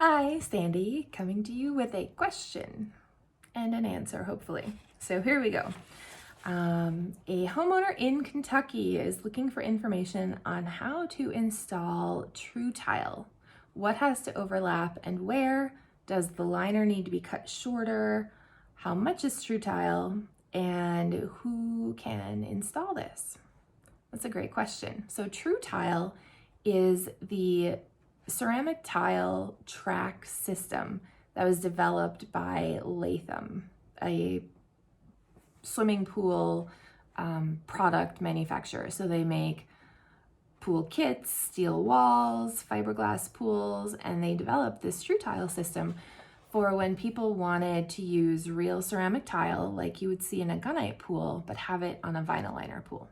Hi, Sandy, coming to you with a question and an answer, hopefully. So here we go. A homeowner in Kentucky is looking for information on how to install TruTile. What has to overlap and where? Does the liner need to be cut shorter? How much is TruTile? And who can install this? That's a great question. So TruTile is the ceramic tile track system that was developed by Latham, a swimming pool product manufacturer. So they make pool kits, steel walls, fiberglass pools, and they developed this TruTile system for when people wanted to use real ceramic tile like you would see in a gunite pool, but have it on a vinyl liner pool.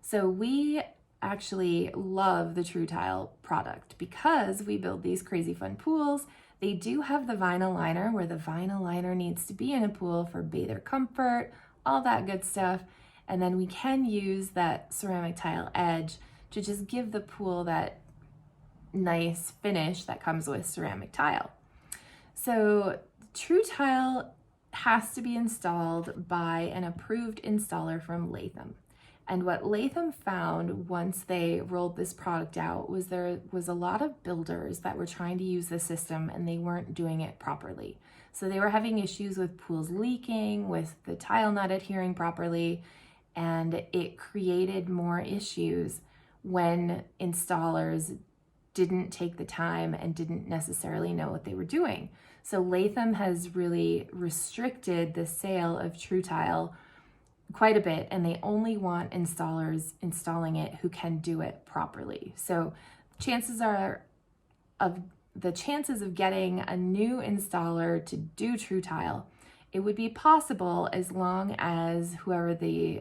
So we actually love the TruTile product because we build these crazy fun pools. They do have the vinyl liner where the vinyl liner needs to be in a pool for bather comfort, all that good stuff. And then we can use that ceramic tile edge to just give the pool that nice finish that comes with ceramic tile. So TruTile has to be installed by an approved installer from Latham. And what Latham found once they rolled this product out was there was a lot of builders that were trying to use the system and they weren't doing it properly. So they were having issues with pools leaking, with the tile not adhering properly, and it created more issues when installers didn't take the time and didn't necessarily know what they were doing. So Latham has really restricted the sale of TruTile quite a bit, and they only want installers installing it who can do it properly. So chances of getting a new installer to do TruTile, it would be possible as long as whoever the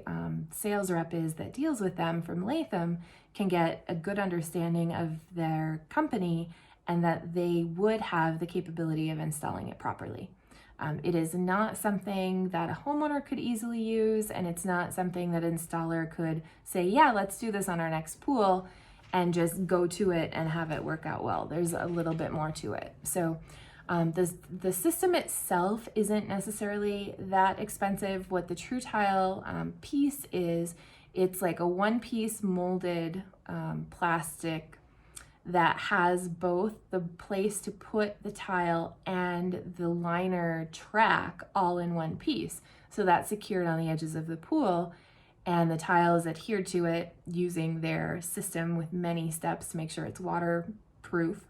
sales rep is that deals with them from Latham can get a good understanding of their company and that they would have the capability of installing it properly. It is not something that a homeowner could easily use, and it's not something that an installer could say, yeah, let's do this on our next pool and just go to it and have it work out well. There's a little bit more to it. So the system itself isn't necessarily that expensive. What the TruTile piece is, it's like a one-piece molded plastic that has both the place to put the tile and the liner track all in one piece. So that's secured on the edges of the pool, and the tile is adhered to it using their system with many steps to make sure it's waterproof.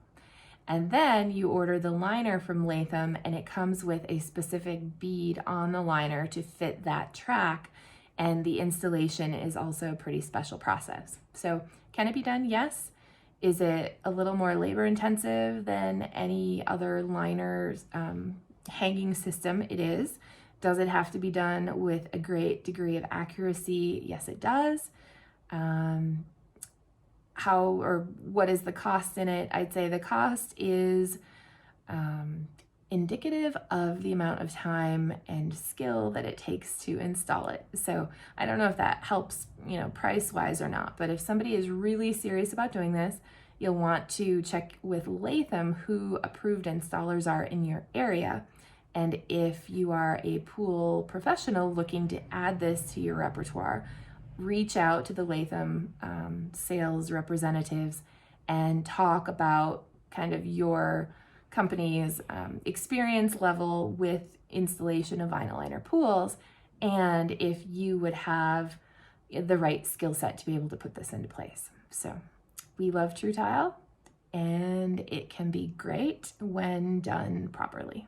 And then you order the liner from Latham, and it comes with a specific bead on the liner to fit that track. And the installation is also a pretty special process. So can it be done? Yes. Is it a little more labor intensive than any other liner hanging system? It is. Does it have to be done with a great degree of accuracy? Yes, it does. What is the cost in it? I'd say the cost is indicative of the amount of time and skill that it takes to install it. So I don't know if that helps, price-wise or not, but if somebody is really serious about doing this, you'll want to check with Latham who approved installers are in your area. And if you are a pool professional looking to add this to your repertoire, reach out to the Latham sales representatives and talk about kind of your company's experience level with installation of vinyl liner pools, and if you would have the right skill set to be able to put this into place. So we love TruTile, and it can be great when done properly.